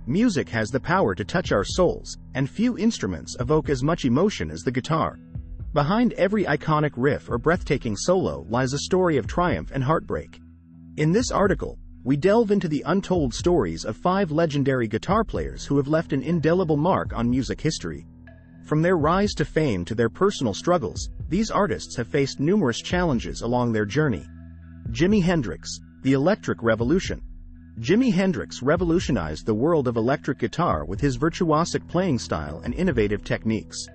Music has the power to touch our souls, and few instruments evoke as much emotion as the guitar. Behind every iconic riff or breathtaking solo lies a story of triumph and heartbreak. In this article, we delve into the untold stories of 5 legendary guitar players who have left an indelible mark on music history. From their rise to fame to their personal struggles, these artists have faced numerous challenges along their journey. Jimi Hendrix, the Electric Revolution. Jimi Hendrix revolutionized the world of electric guitar with his virtuosic playing style and innovative techniques.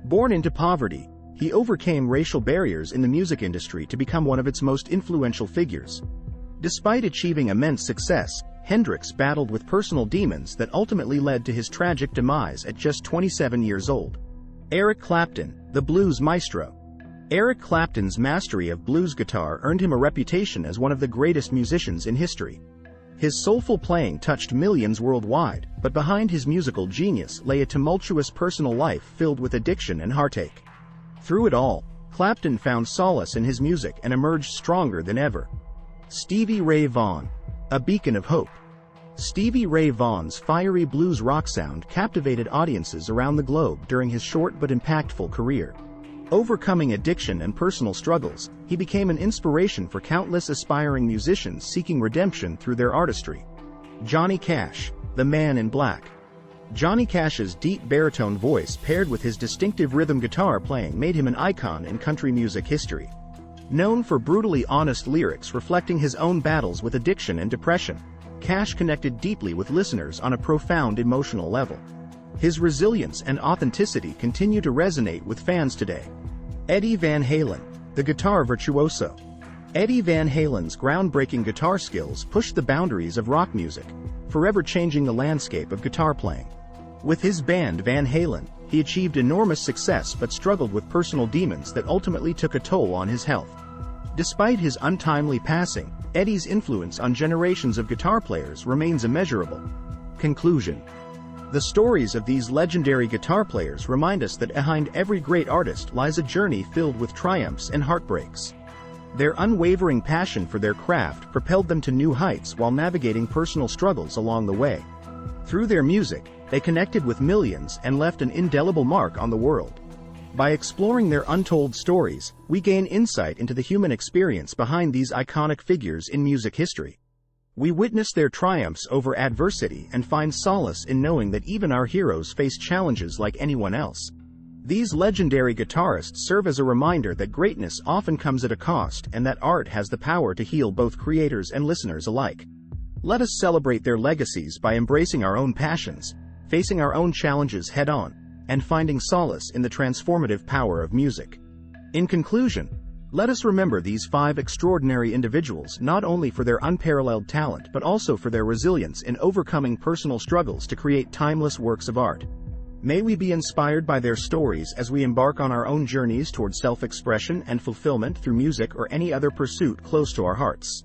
Born into poverty, he overcame racial barriers in the music industry to become one of its most influential figures. Despite achieving immense success, Hendrix battled with personal demons that ultimately led to his tragic demise at just 27 years old. Eric Clapton, the blues maestro. Eric Clapton's mastery of blues guitar earned him a reputation as one of the greatest musicians in history. His soulful playing touched millions worldwide, but behind his musical genius lay a tumultuous personal life filled with addiction and heartache. Through it all, Clapton found solace in his music and emerged stronger than ever. Stevie Ray Vaughan, a beacon of hope. Stevie Ray Vaughan's fiery blues rock sound captivated audiences around the globe during his short but impactful career. Overcoming addiction and personal struggles, he became an inspiration for countless aspiring musicians seeking redemption through their artistry. Johnny Cash, the Man in Black. Johnny Cash's deep baritone voice paired with his distinctive rhythm guitar playing made him an icon in country music history. Known for brutally honest lyrics reflecting his own battles with addiction and depression, Cash connected deeply with listeners on a profound emotional level. His resilience and authenticity continue to resonate with fans today. Eddie Van Halen, the guitar virtuoso. Eddie Van Halen's groundbreaking guitar skills pushed the boundaries of rock music, forever changing the landscape of guitar playing. With his band Van Halen, he achieved enormous success but struggled with personal demons that ultimately took a toll on his health. Despite his untimely passing, Eddie's influence on generations of guitar players remains immeasurable. Conclusion. The stories of these legendary guitar players remind us that behind every great artist lies a journey filled with triumphs and heartbreaks. Their unwavering passion for their craft propelled them to new heights while navigating personal struggles along the way. Through their music, they connected with millions and left an indelible mark on the world. By exploring their untold stories, we gain insight into the human experience behind these iconic figures in music history. We witness their triumphs over adversity and find solace in knowing that even our heroes face challenges like anyone else. These legendary guitarists serve as a reminder that greatness often comes at a cost and that art has the power to heal both creators and listeners alike. Let us celebrate their legacies by embracing our own passions, facing our own challenges head-on, and finding solace in the transformative power of music. In conclusion, let us remember these 5 extraordinary individuals not only for their unparalleled talent but also for their resilience in overcoming personal struggles to create timeless works of art. May we be inspired by their stories as we embark on our own journeys toward self-expression and fulfillment through music or any other pursuit close to our hearts.